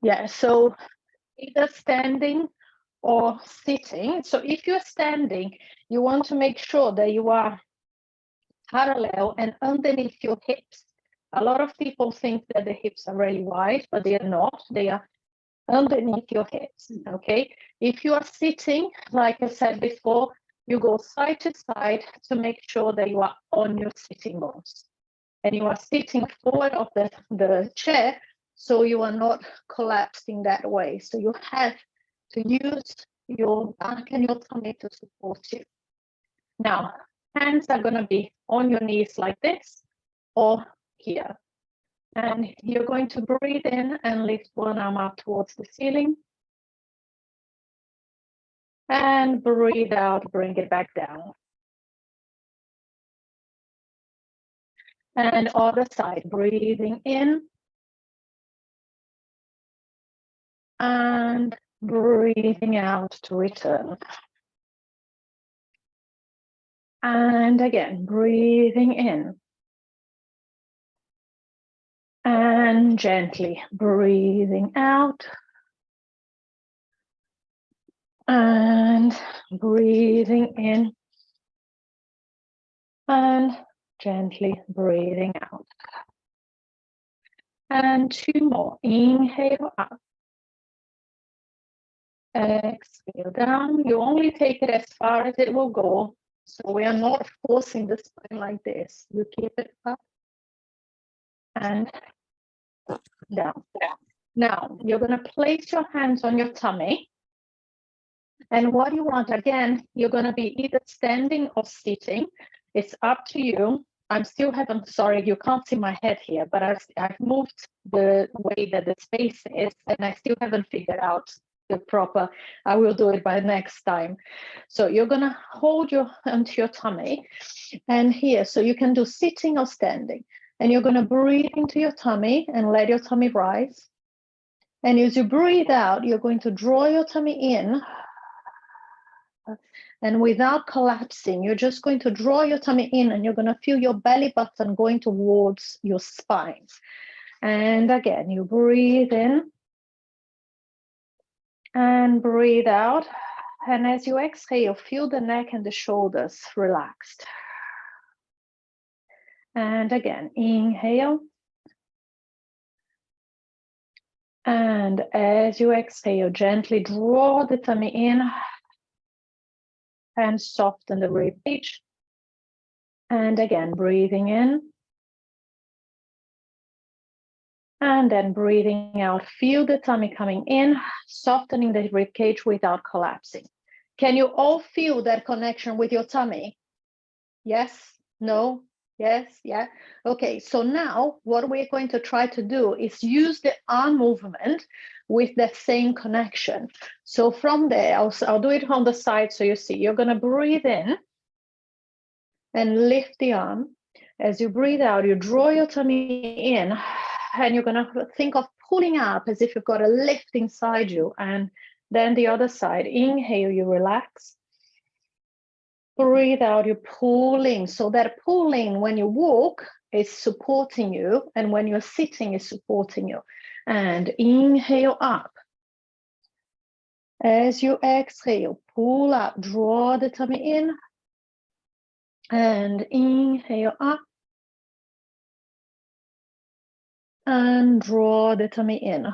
Yeah, so either standing or sitting. So if you're standing, you want to make sure that you are parallel and underneath your hips. A lot of people think that the hips are really wide, but they are not. They are underneath your hips, okay? If you are sitting, like I said before, you go side to side to make sure that you are on your sitting bones. And you are sitting forward of the chair, so you are not collapsing that way. So you have to use your back and your tummy to support you. Now, hands are going to be on your knees like this or here. And you're going to breathe in and lift one arm up towards the ceiling. And breathe out, bring it back down. And other side, breathing in. And breathing out to return. And again, breathing in. And gently breathing out. And breathing in. And gently breathing out. And two more. Inhale up. Exhale down. You only take it as far as it will go. So we are not forcing the spine like this. You keep it up and down. Now, you're going to place your hands on your tummy. And what you want, again, you're going to be either standing or sitting. It's up to you. I'm still having, sorry, you can't see my head here, but I've moved the way that the space is, and I still haven't figured out the proper, I will do it by next time. So you're going to hold your onto your tummy and here, so you can do sitting or standing. And you're going to breathe into your tummy and let your tummy rise. And as you breathe out, you're going to draw your tummy in. And without collapsing, you're just going to draw your tummy in and you're going to feel your belly button going towards your spine. And again, you breathe in and breathe out. And as you exhale, feel the neck and the shoulders relaxed. And again, inhale. And as you exhale, gently draw the tummy in and soften the rib cage. And again, breathing in. And then breathing out, feel the tummy coming in, softening the rib cage without collapsing. Can you all feel that connection with your tummy? Yes? No? Yes? Yeah? Okay, so now what we're going to try to do is use the arm movement with that same connection. So from there, I'll do it on the side so you see. You're going to breathe in and lift the arm. As you breathe out, you draw your tummy in. And you're going to think of pulling up as if you've got a lift inside you. And then the other side, inhale, you relax. Breathe out, you're pulling. So that pulling when you walk is supporting you. And when you're sitting is supporting you. And inhale up. As you exhale, pull up, draw the tummy in. And inhale up. And draw the tummy in.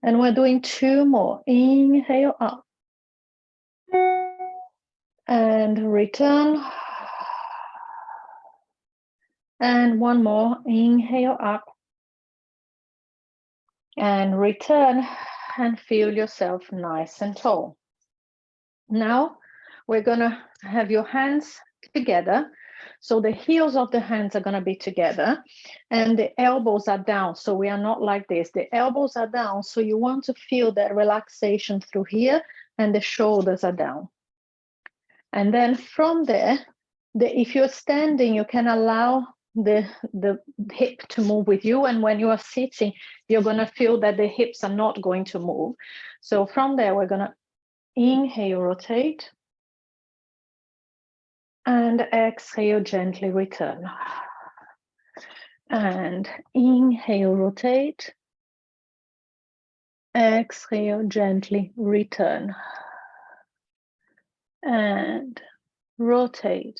And we're doing two more. Inhale up. And return. And one more. Inhale up. And return. And feel yourself nice and tall. Now, we're going to have your hands together. So the heels of the hands are going to be together and the elbows are down. So we are not like this. The elbows are down. So you want to feel that relaxation through here and the shoulders are down. And then from there, if you're standing, you can allow the hip to move with you. And when you are sitting, you're going to feel that the hips are not going to move. So from there, we're going to inhale, rotate. And exhale, gently return. And inhale, rotate. Exhale, gently return. And rotate.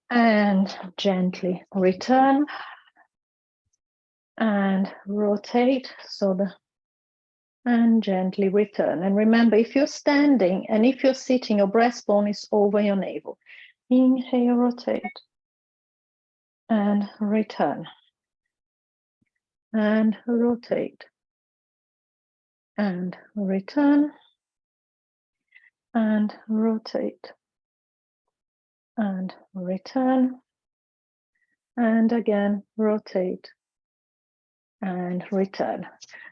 And gently return. And rotate. And gently return. And remember, if you're standing and if you're sitting, your breastbone is over your navel. Inhale, rotate. And return. And rotate. And return. And rotate. And return. And again, rotate. And return.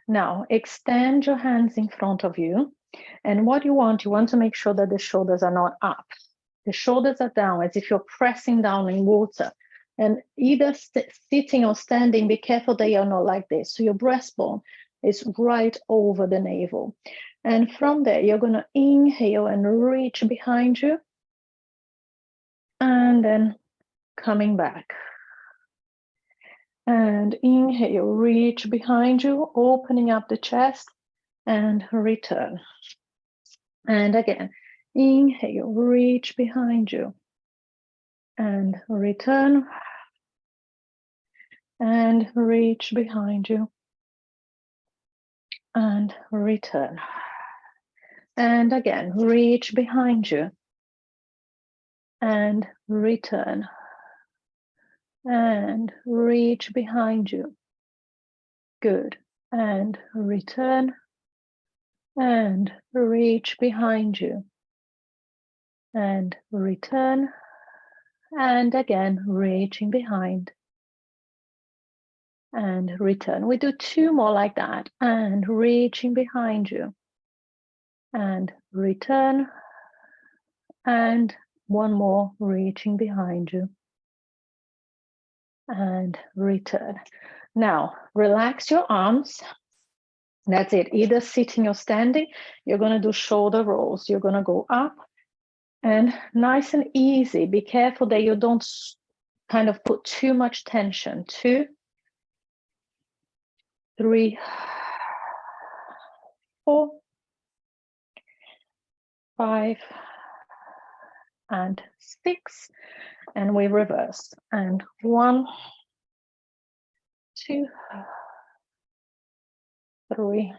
Now, extend your hands in front of you. And what you want to make sure that the shoulders are not up. The shoulders are down as if you're pressing down in water. And either sitting or standing, be careful they are not like this. So your breastbone is right over the navel. And from there, you're going to inhale and reach behind you. And then coming back. And inhale, reach behind you, opening up the chest and return. And again, inhale, reach behind you and return. And reach behind you and return. And again, reach behind you and return. And reach behind you. Good. And return. And reach behind you. And return. And again, reaching behind. And return. We do 2 more like that. And reaching behind you. And return. And 1 more, reaching behind you. And return. Now, relax your arms. That's it. Either sitting or standing. You're going to do shoulder rolls. You're going to go up and nice and easy. Be careful that you don't kind of put too much tension. 2, 3, 4, 5, and 6. And we reverse. And 1, 2, 3,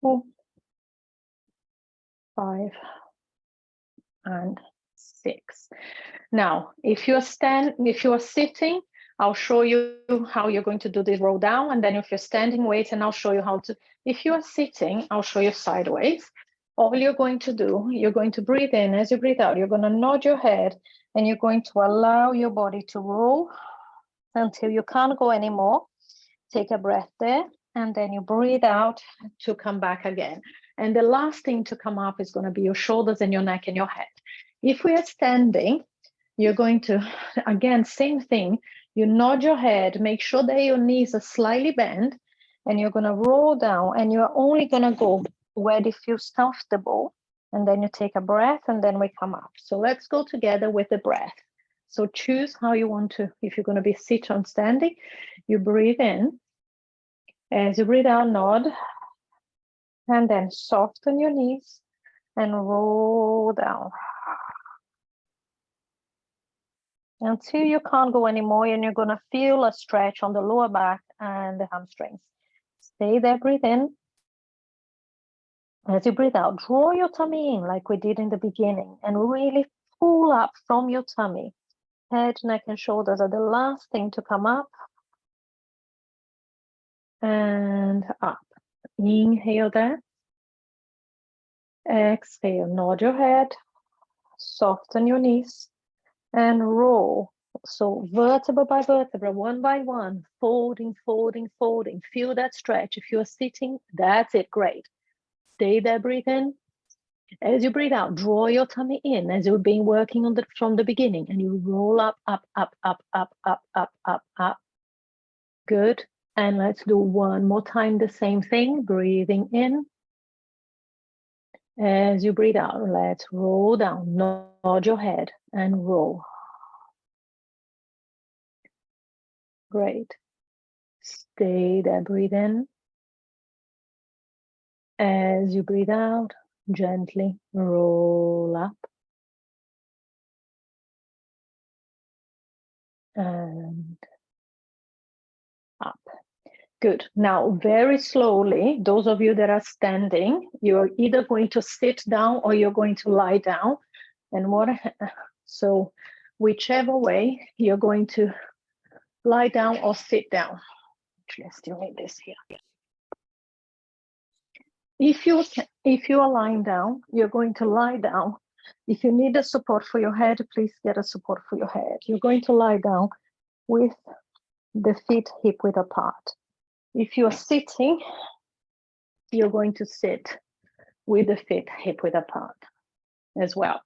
4, 5, and 6. Now, if you are sitting, I'll show you how you're going to do the roll down. And then if you're standing, wait, and I'll show you how to. If you are sitting, I'll show you sideways. All you're going to do, you're going to breathe in. As you breathe out, you're going to nod your head and you're going to allow your body to roll until you can't go anymore. Take a breath there, and then you breathe out to come back again. And the last thing to come up is going to be your shoulders and your neck and your head. If we are standing, you're going to, again, same thing. You nod your head, make sure that your knees are slightly bent, and you're going to roll down, and you're only going to go where it feels comfortable. And then you take a breath, and then we come up. So let's go together with the breath. So choose how you want to, if you're going to be sit on standing, you breathe in. As you breathe out, nod, and then soften your knees and roll down. Until you can't go anymore, and you're going to feel a stretch on the lower back and the hamstrings. Stay there, breathe in. As you breathe out, draw your tummy in like we did in the beginning and really pull up from your tummy. Head, neck, and shoulders are the last thing to come up. And up. Inhale there. Exhale, nod your head. Soften your knees. And roll. So vertebra by vertebra, one by one, folding, folding, folding. Feel that stretch. If you're sitting, that's it, great. Stay there, breathe in. As you breathe out, draw your tummy in as you've been working on from the beginning, and you roll up, up, up, up, up, up, up, up, up. Good. And let's do one more time the same thing, breathing in. As you breathe out, let's roll down, nod your head and roll. Great. Stay there, breathe in. As you breathe out, gently roll up. And up. Good. Now, very slowly, those of you that are standing, you're either going to sit down or you're going to lie down. And so whichever way, you're going to lie down or sit down. Actually, I still need this here. If you are lying down, you're going to lie down. If you need a support for your head, please get a support for your head. You're going to lie down with the feet hip width apart. If you're sitting, you're going to sit with the feet hip width apart as well.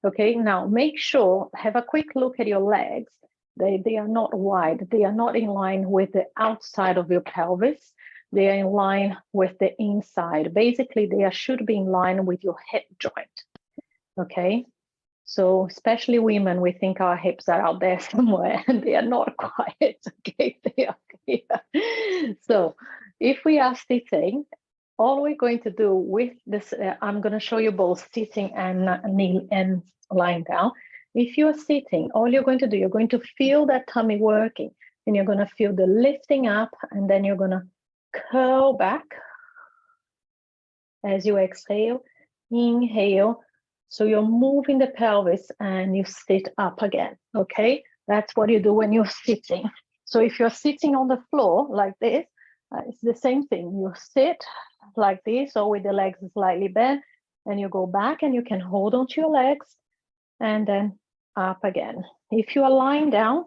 Okay, now make sure, have a quick look at your legs. They are not wide. They are not in line with the outside of your pelvis. They are in line with the inside. Basically, they should be in line with your hip joint. Okay, so especially women, we think our hips are out there somewhere, and they are not quite. Okay, they are here. So if we are sitting, all we're going to do with this, I'm going to show you both sitting and kneel and lying down. If you're sitting, all you're going to do, you're going to feel that tummy working, and you're going to feel the lifting up, and then you're going to curl back as you exhale, inhale. So you're moving the pelvis and you sit up again, okay? That's what you do when you're sitting. So if you're sitting on the floor like this, it's the same thing. You sit like this, or with the legs slightly bent, and you go back and you can hold onto your legs and then up again. If you are lying down,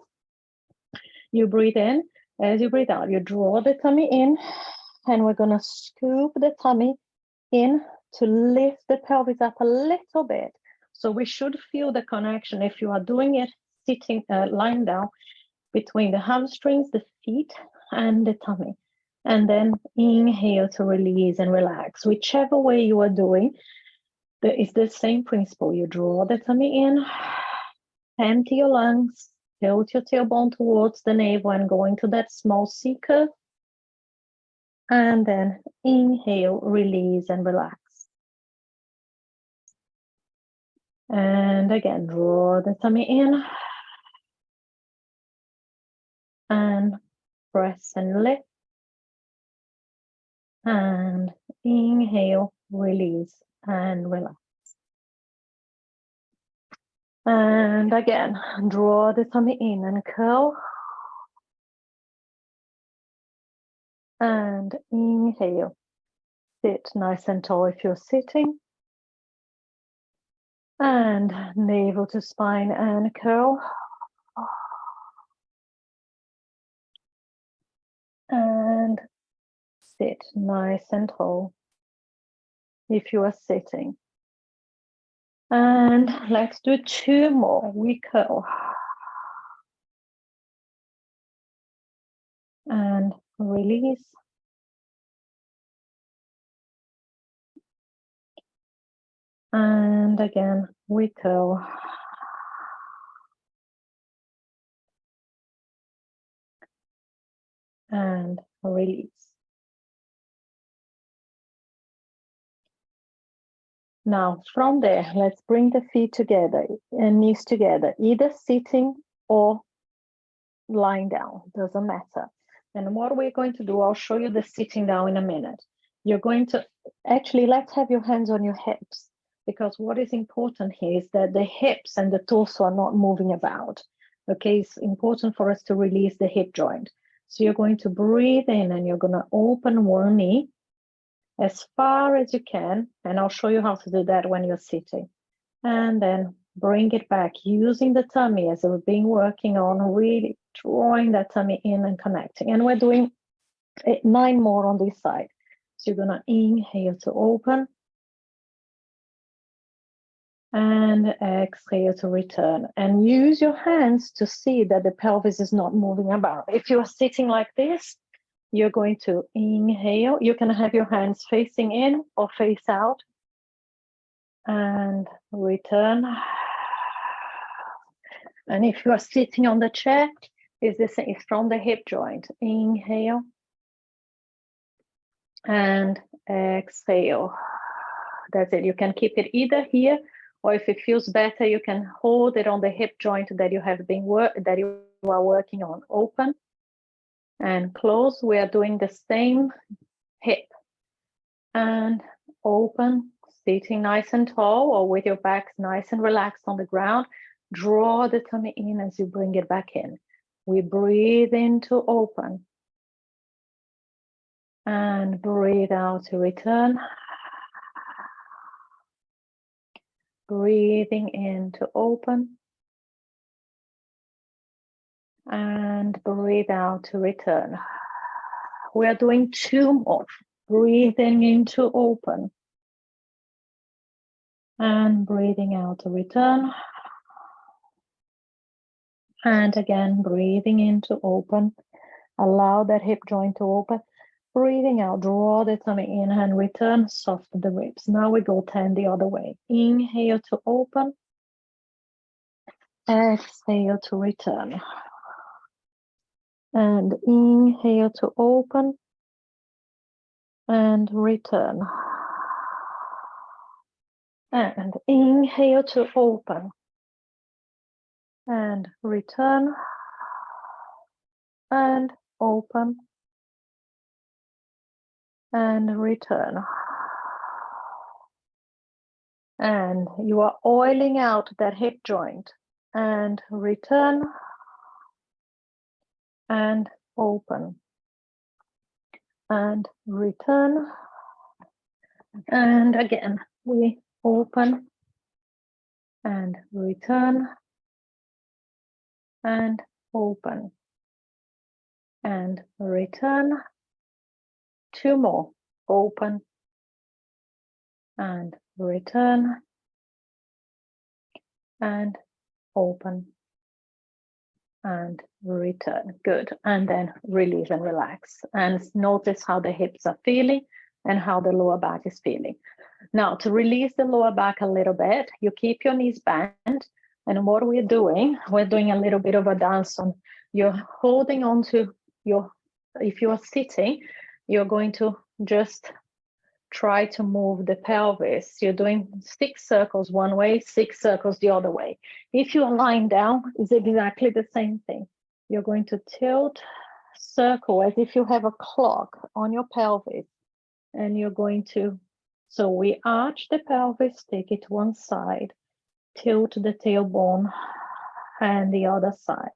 you breathe in. As you breathe out, you draw the tummy in, and we're going to scoop the tummy in to lift the pelvis up a little bit. So we should feel the connection, if you are doing it sitting, lying down, between the hamstrings, the feet, and the tummy. And then inhale to release and relax. Whichever way you are doing, it's the same principle. You draw the tummy in, empty your lungs, tilt your tailbone towards the navel and go into that small C curve. And then inhale, release, and relax. And again, draw the tummy in. And press and lift. And inhale, release, and relax. And again, draw the tummy in and curl. And inhale, sit nice and tall if you're sitting. And navel to spine and curl. And sit nice and tall if you are sitting. And let's do 2 more. We curl. And release. And again, we curl. And release. Now, from there, let's bring the feet together and knees together, either sitting or lying down, doesn't matter. And what we're going to do, I'll show you the sitting down in a minute. You're going to, actually, let's have your hands on your hips, because what is important here is that the hips and the torso are not moving about. Okay, it's important for us to release the hip joint. So you're going to breathe in and you're going to open one knee as far as you can, and I'll show you how to do that when you're sitting. And then bring it back using the tummy as we've been working on, really drawing that tummy in and connecting. And we're doing 9 more on this side. So you're gonna inhale to open and exhale to return. And use your hands to see that the pelvis is not moving about. If you're sitting like this, you're going to inhale. You can have your hands facing in or face out. And return. And if you are sitting on the chair, is the same, it's from the hip joint. Inhale and exhale. That's it. You can keep it either here, or if it feels better, you can hold it on the hip joint that you have been that you are working on. Open and close. We are doing the same hip. And open, sitting nice and tall, or with your back nice and relaxed on the ground. Draw the tummy in as you bring it back in. We breathe in to open. And breathe out to return. Breathing in to open. And breathe out to return. We are doing 2 more. Breathing in to open. And breathing out to return. And again, breathing in to open. Allow that hip joint to open. Breathing out, draw the tummy in and return, soften the ribs. Now we go 10 the other way. Inhale to open. Exhale to return. And inhale to open. And return. And inhale to open. And return. And open. And return. And you are oiling out that hip joint. And return. And open. And return. And again, we open. And return. And open. And return. 2 more. Open. And return. And open. And return. Good. And then release and relax. And notice how the hips are feeling and how the lower back is feeling. Now, to release the lower back a little bit, you keep your knees bent. And what we're doing a little bit of a dance on. You're holding on to your, if you are sitting, you're going to just try to move the pelvis. You're doing 6 circles one way, 6 circles the other way. If you are lying down, it's exactly the same thing. You're going to tilt, circle as if you have a clock on your pelvis. And you're going to, so we arch the pelvis, take it to one side, tilt the tailbone, and the other side.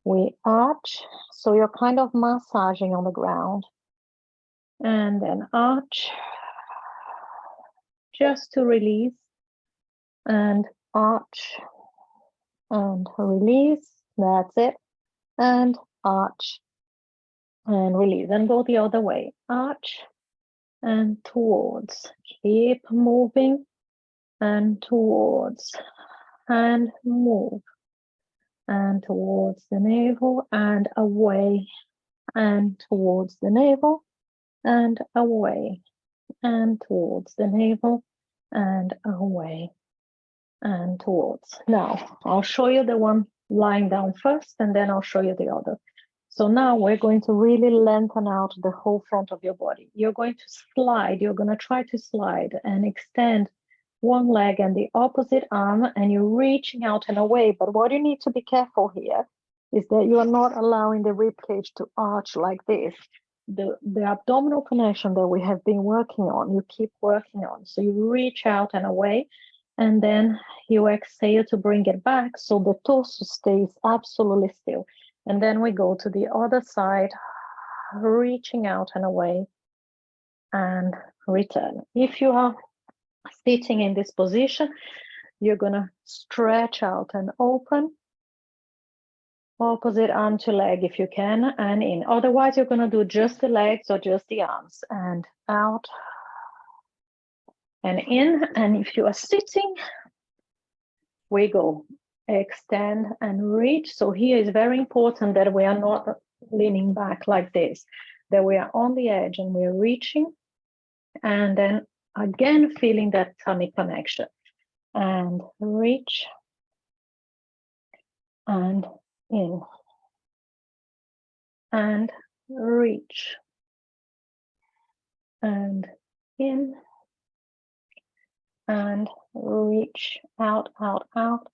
We arch, so you're kind of massaging on the ground. And then arch, just to release, and arch, and release, that's it, and arch, and release, and go the other way, arch, and towards, keep moving, and towards, and move, and towards the navel, and away, and towards the navel, and away, and towards the navel, and away, and towards. Now, I'll show you the one lying down first, and then I'll show you the other. So now we're going to really lengthen out the whole front of your body. You're going to slide, you're going to try to slide and extend one leg and the opposite arm, and you're reaching out and away. But what you need to be careful here is that you are not allowing the rib cage to arch like this. The abdominal connection that we have been working on, you keep working on. So you reach out and away, and then you exhale to bring it back so the torso stays absolutely still. And then we go to the other side, reaching out and away, and return. If you are sitting in this position, you're going to stretch out and open. Opposite arm to leg if you can, and in. Otherwise, you're going to do just the legs or just the arms, and out and in. And if you are sitting, we go extend and reach. So here is very important that we are not leaning back like this, that we are on the edge and we're reaching, and then again feeling that tummy connection, and reach and in. and reach, and in, and reach, out, out, out,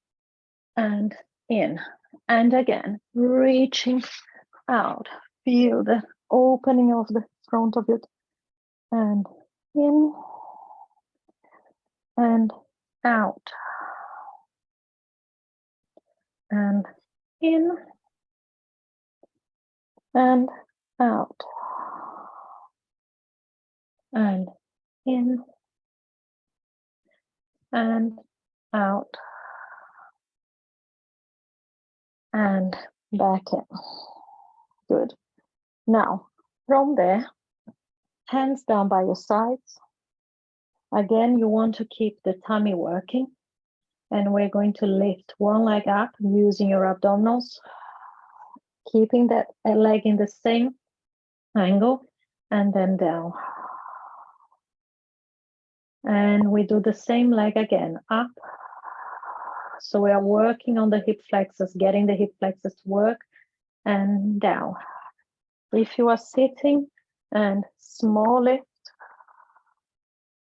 and in. And again, reaching out. Feel the opening of the front of it, and in, and out, and in, and out, and in, and out, and back in. Good. Now, from there, hands down by your sides. Again, you want to keep the tummy working, and we're going to lift one leg up using your abdominals, keeping that leg in the same angle, and then down. And we do the same leg again, up. So we are working on the hip flexors, getting the hip flexors to work, and down. If you are sitting, and small lift,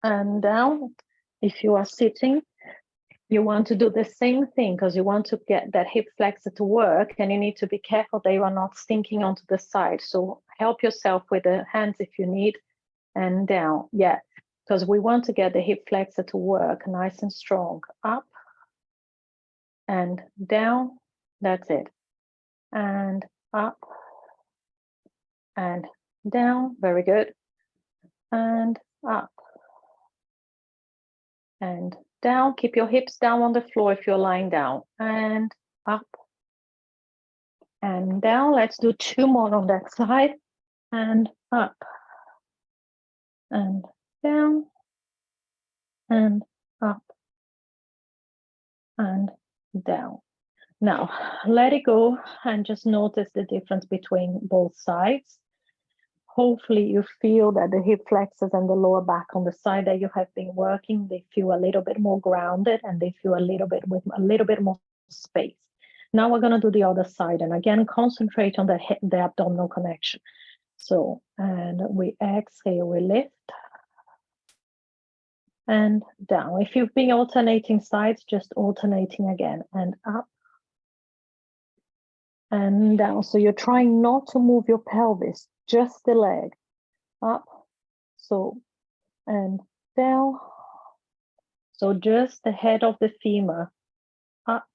and down. If you are sitting, you want to do the same thing because you want to get that hip flexor to work, and you need to be careful that you are not sinking onto the side. So help yourself with the hands if you need, and down. Yeah, because we want to get the hip flexor to work nice and strong. Up and down. That's it. And up and down. Very good. And up and down. Keep your hips down on the floor if you're lying down. And up and down. Let's do 2 more on that side. And up and down and up and down. Now let it go and just notice the difference between both sides. Hopefully you feel that the hip flexors and the lower back on the side that you have been working, they feel a little bit more grounded, and they feel a little bit with a little bit more space. Now we're going to do the other side, and again concentrate on the abdominal connection. So, and we exhale, we lift and down. If you've been alternating sides, just alternating again, and up and down. So you're trying not to move your pelvis, just the leg. Up, so, and down. So just the head of the femur, up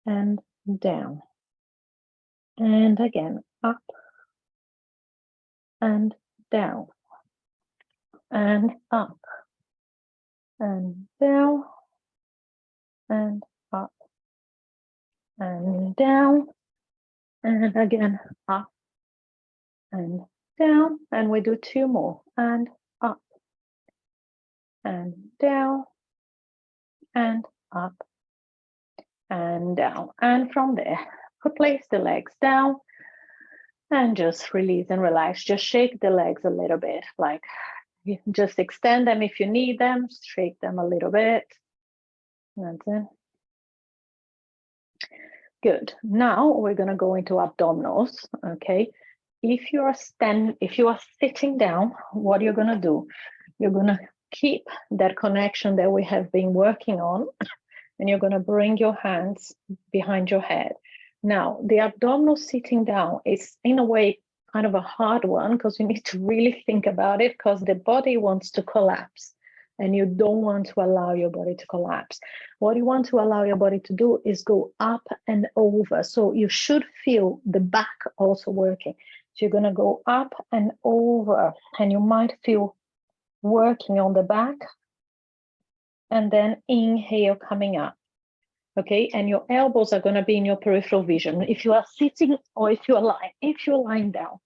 and down. And again, up and down. And up and down. And up and down. And again, up and down. And we do 2 more. And up and down. And up and down. And from there, place the legs down and just release and relax. Just shake the legs a little bit, like just extend them if you need them, shake them a little bit. That's it. Good. Now we're going to go into abdominals. Okay. If you are sitting down, what you're going to do, you're going to keep that connection that we have been working on, and you're going to bring your hands behind your head. Now, the abdominal sitting down is in a way kind of a hard one, because you need to really think about it, because the body wants to collapse and you don't want to allow your body to collapse. What you want to allow your body to do is go up and over. So you should feel the back also working. So you're going to go up and over, and you might feel working on the back, and then inhale coming up. Okay, and your elbows are going to be in your peripheral vision. If you are sitting or if you're lying down,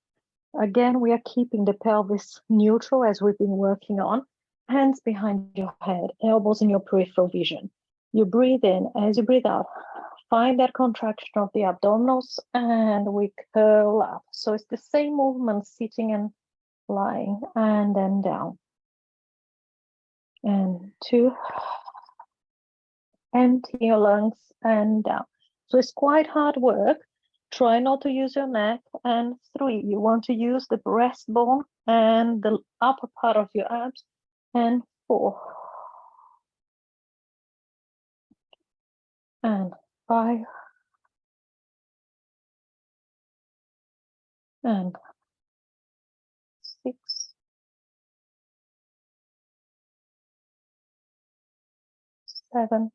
again, we are keeping the pelvis neutral as we've been working on. Hands behind your head, elbows in your peripheral vision. You breathe in. As you breathe out, find that contraction of the abdominals, and we curl up. So it's the same movement, sitting and lying, and then down. And 2. Empty your lungs and down. So it's quite hard work. Try not to use your neck, and 3. You want to use the breastbone and the upper part of your abs, and 4. And 5. And 6. 7.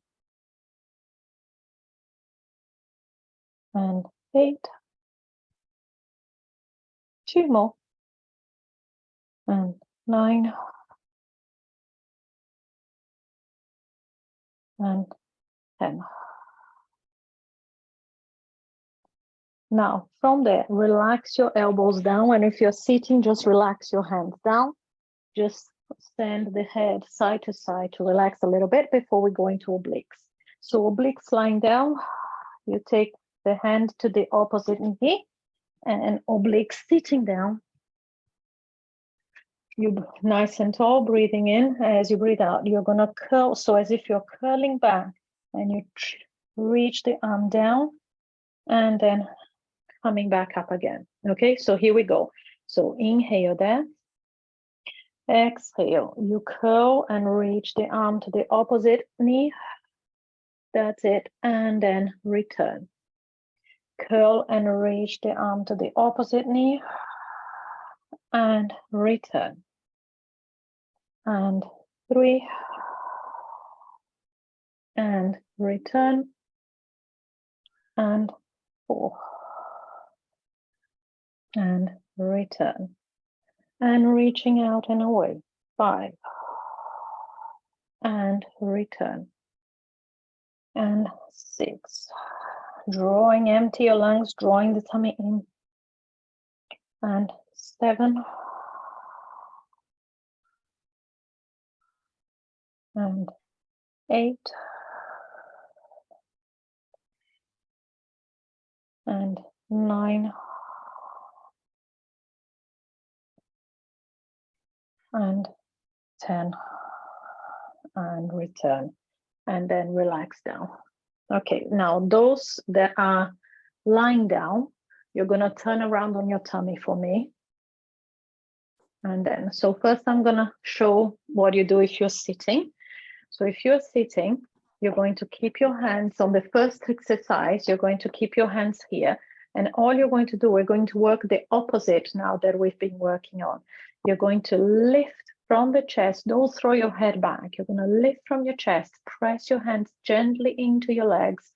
And 8. 2 more. And 9. And 10. Now, from there, relax your elbows down. And if you're sitting, just relax your hands down. Just send the head side to side to relax a little bit before we go into obliques. So obliques lying down, you take the hand to the opposite knee, and obliques sitting down. You nice and tall, breathing in. As you breathe out, you're gonna curl, so as if you're curling back, and you reach the arm down, and then coming back up again. Okay, so here we go. So inhale there. Exhale, you curl and reach the arm to the opposite knee. That's it, and then return. Curl and reach the arm to the opposite knee, and return. And 3, and return, and 4, and return, and reaching out and away, 5, and return, and 6, drawing, empty your lungs, drawing the tummy in, and 7, and 8, and 9, and 10, and return, and then relax down. Okay, now those that are lying down, you're gonna turn around on your tummy for me. And then, so first I'm gonna show what you do if you're sitting. So if you're sitting, you're going to keep your hands on the first exercise, you're going to keep your hands here. And all you're going to do, we're going to work the opposite now that we've been working on. You're going to lift from the chest, don't throw your head back. You're gonna lift from your chest, press your hands gently into your legs,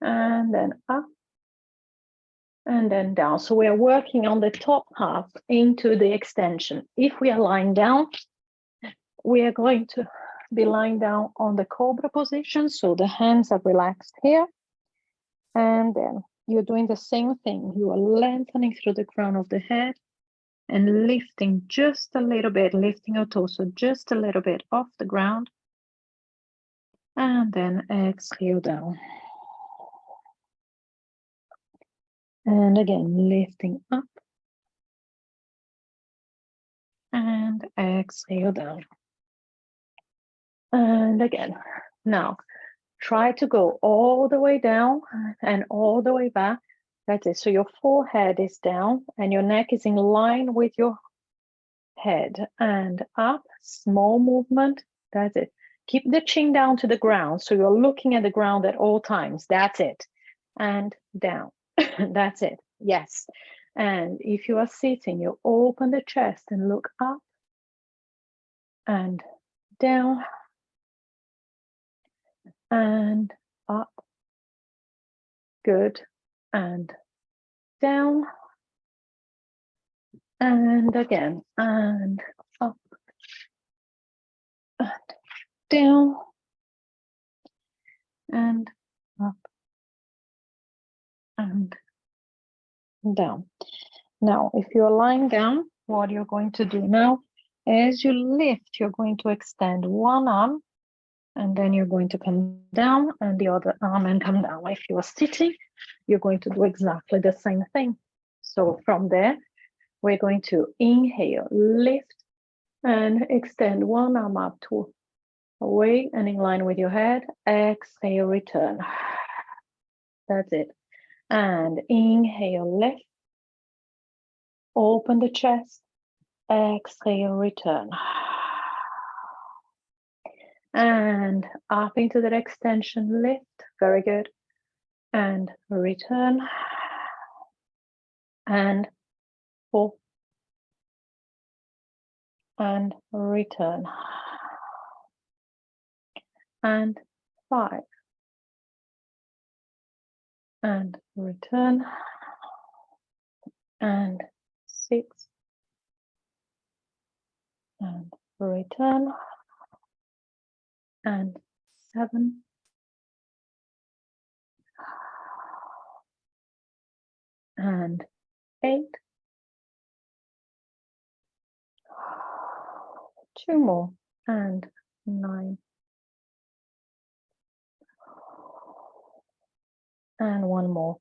and then up, and then down. So we are working on the top half into the extension. If we are lying down, we are going to be lying down on the cobra position. So the hands are relaxed here. And then you're doing the same thing. You are lengthening through the crown of the head and lifting just a little bit, lifting your torso just a little bit off the ground. And then exhale down. And again, lifting up. And exhale down. And again, now try to go all the way down and all the way back. That's it. So your forehead is down and your neck is in line with your head, and up, small movement. That's it. Keep the chin down to the ground. So you're looking at the ground at all times. That's it. And down. That's it. Yes. And if you are sitting, you open the chest and look up and down and up. Good. And down. And again. And up. And down. And up. And down. Now, if you're lying down, what you're going to do now, as you lift, you're going to extend one arm, and then you're going to come down, and the other arm and come down. If you are sitting, you're going to do exactly the same thing. So from there, we're going to inhale, lift, and extend one arm up to away and in line with your head. Exhale, return. That's it. And inhale, lift. Open the chest. Exhale, return. And up into that extension, lift. Very good. And return. And 4. And return. And 5. And return. And 6. And return. And 7. And 8. 2 more. And 9. And 1 more.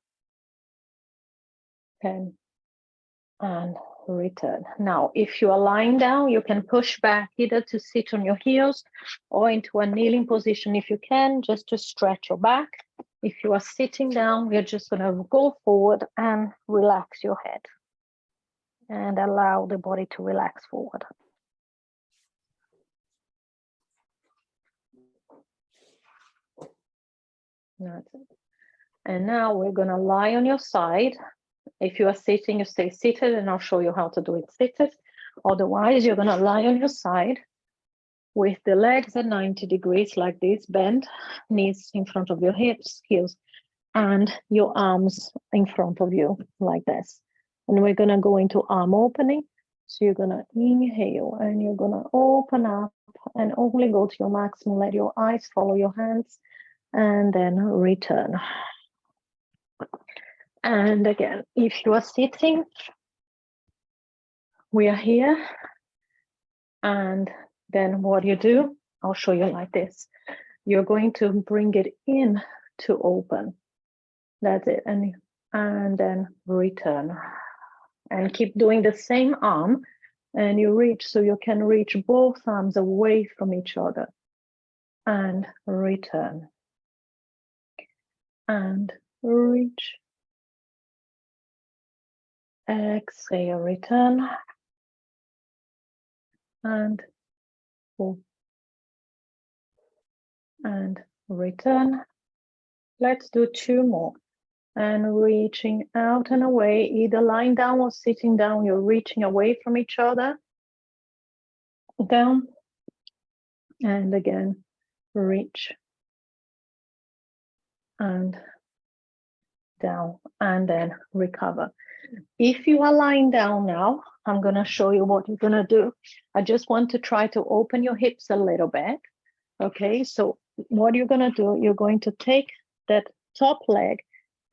10. And return. Now, if you are lying down, you can push back either to sit on your heels or into a kneeling position if you can, just to stretch your back. If you are sitting down, we're just going to go forward and relax your head and allow the body to relax forward. That's it. And now we're going to lie on your side. If you are sitting, you stay seated, and I'll show you how to do it seated. Otherwise, you're going to lie on your side with the legs at 90 degrees like this, bend, knees in front of your hips, heels, and your arms in front of you like this. And we're going to go into arm opening. So you're going to inhale and you're going to open up and only go to your maximum. Let your eyes follow your hands and then return. And again, if you are sitting, we are here. And then what you do, I'll show you like this. You're going to bring it in to open. That's it. And then return. And keep doing the same arm. And you reach, so you can reach both arms away from each other. And return. And reach. Exhale, return. And 4. And return. Let's do 2 more. And reaching out and away, either lying down or sitting down, you're reaching away from each other. Down. And again, reach. And down. And then recover. If you are lying down now, I'm going to show you what you're going to do. I just want to try to open your hips a little bit. Okay, so what you're going to do, you're going to take that top leg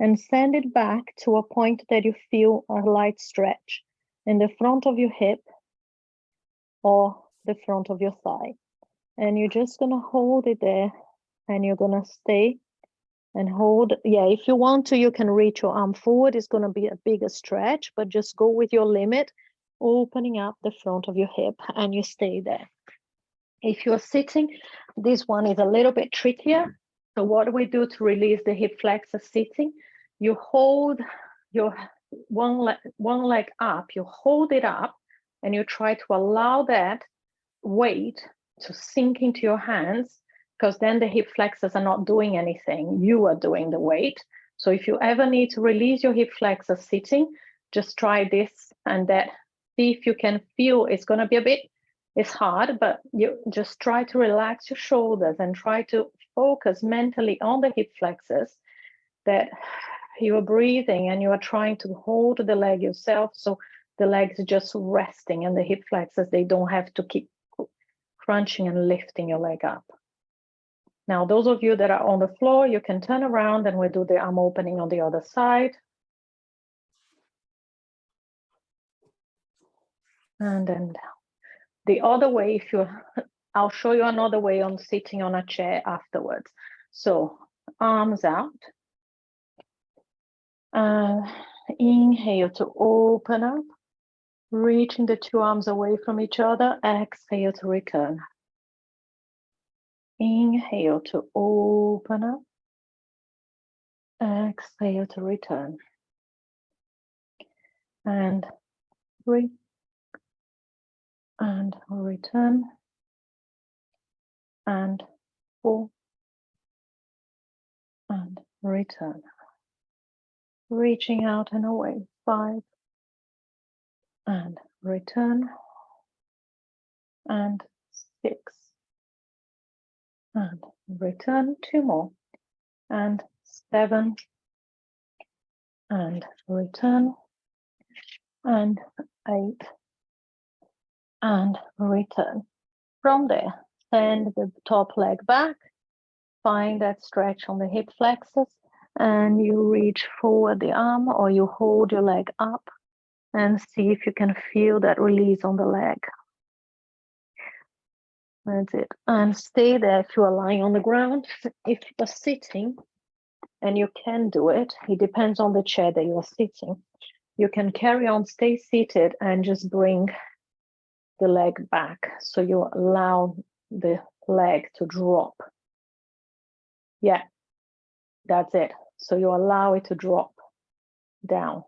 and send it back to a point that you feel a light stretch in the front of your hip or the front of your thigh. And you're just going to hold it there and you're going to stay and hold. Yeah, if you want to, you can reach your arm forward. It's going to be a bigger stretch, but just go with your limit, opening up the front of your hip, and you stay there. If you're sitting, this one is a little bit trickier. So what do we do to release the hip flexor sitting? You hold your one leg up, you hold it up, and you try to allow that weight to sink into your hands, because then the hip flexors are not doing anything. You are doing the weight. So if you ever need to release your hip flexor sitting, just try this and that. See if you can feel. It's going to be a bit, it's hard, but you just try to relax your shoulders and try to focus mentally on the hip flexors, that you are breathing and you are trying to hold the leg yourself. So the legs are just resting, and the hip flexors, they don't have to keep crunching and lifting your leg up. Now, those of you that are on the floor, you can turn around and we do the arm opening on the other side. And then down. The other way, if you, I'll show you another way on sitting on a chair afterwards. So arms out. Inhale to open up, reaching the 2 arms away from each other. Exhale to return. Inhale to open up. Exhale to return. And 3, and return, and 4, and return. Reaching out and away, 5, and return, and 6, and return, 2 more, and 7, and return, and 8, and return. From there, send the top leg back, find that stretch on the hip flexors, and you reach forward the arm, or you hold your leg up and see if you can feel that release on the leg. That's it. And stay there if you are lying on the ground. If you're sitting, and you can do it, it depends on the chair that you are sitting. You can carry on, stay seated, and just bring the leg back. So you allow the leg to drop. Yeah, that's it. So you allow it to drop down.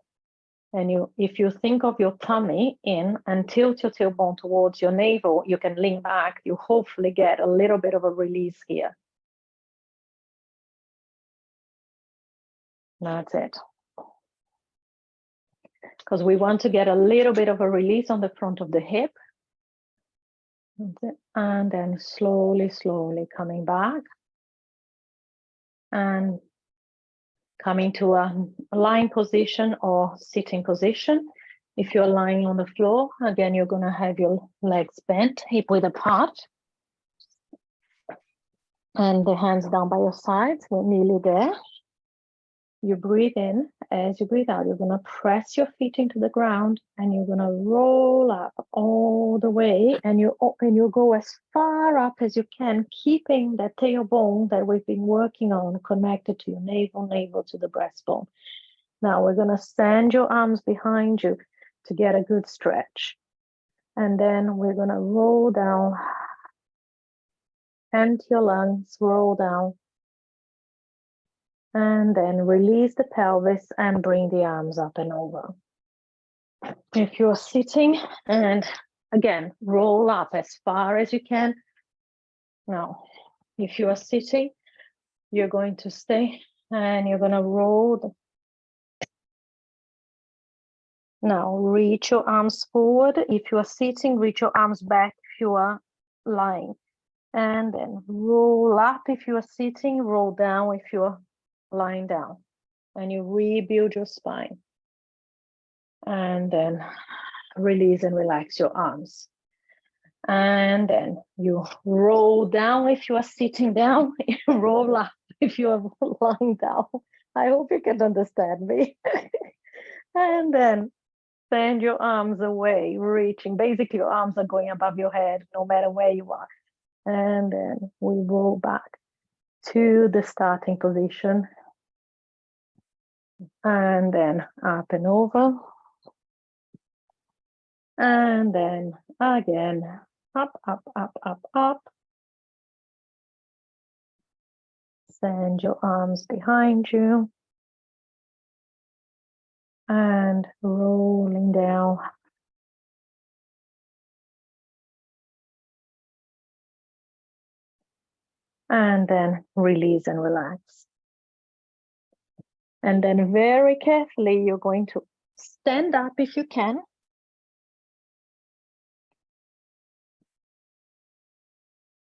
And you, if you think of your tummy in and tilt your tailbone towards your navel, you can lean back. You hopefully get a little bit of a release here. That's it. Because we want to get a little bit of a release on the front of the hip. That's it. And then slowly, slowly coming back. And coming to a lying position or sitting position. If you're lying on the floor, again, you're going to have your legs bent, hip width apart. And the hands down by your sides. We're nearly there. You breathe in. As you breathe out, you're going to press your feet into the ground and you're going to roll up all the way. And you go as far up as you can, keeping that tailbone that we've been working on connected to your navel to the breastbone. Now we're going to send your arms behind you to get a good stretch. And then we're going to roll down. Empty your lungs, roll down. And then release the pelvis and bring the arms up and over. If you're sitting, and again, roll up as far as you can. Now, if you are sitting, you're going to stay and you're going to roll. Now, reach your arms forward. If you are sitting, reach your arms back if you are lying. And then roll up if you are sitting, roll down if you are lying down. And you rebuild your spine. And then release and relax your arms. And then you roll down if you are sitting down, roll up if you are lying down. I hope you can understand me. And then send your arms away, reaching. Basically, your arms are going above your head, no matter where you are. And then we roll back to the starting position. And then up and over. And then again, up, up, up, up, up. Send your arms behind you. And rolling down. And then release and relax. And then very carefully, you're going to stand up if you can.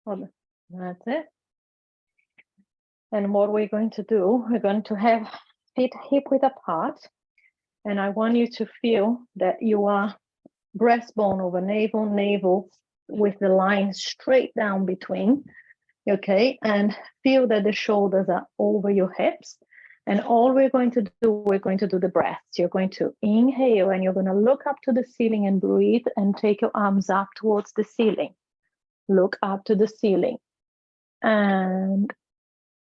That's it. And what we're going to do, we're going to have feet hip width apart. And I want you to feel that you are breastbone over navel, navel with the line straight down between. Okay, and feel that the shoulders are over your hips. And all we're going to do, we're going to do the breaths. You're going to inhale and you're going to look up to the ceiling and breathe and take your arms up towards the ceiling. Look up to the ceiling. And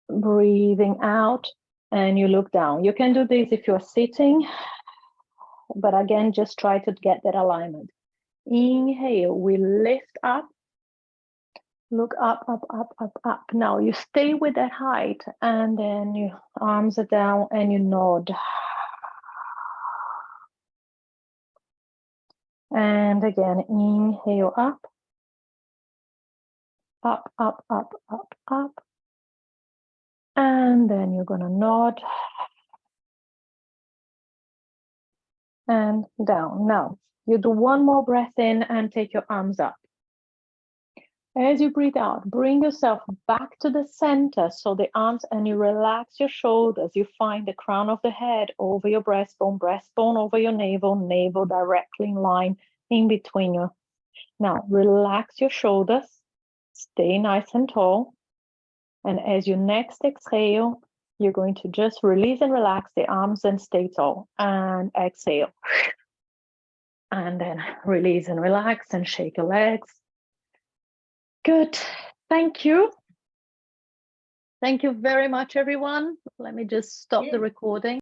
breathing out and you look down. You can do this if you're sitting, but again, just try to get that alignment. Inhale, we lift up. Look up, up, up, up, up. Now you stay with that height and then your arms are down and you nod. And again, inhale up, up, up, up, up, up. And then you're gonna nod and down. Now, you do one more breath in and take your arms up. As you breathe out, bring yourself back to the center, so the arms, and you relax your shoulders. You find the crown of the head over your breastbone, breastbone over your navel, navel directly in line in between you. Now, relax your shoulders, stay nice and tall. And as you next exhale, you're going to just release and relax the arms and stay tall. And exhale. And then release and relax and shake your legs. Good. Thank you. Thank you very much, everyone. Let me just stop the recording.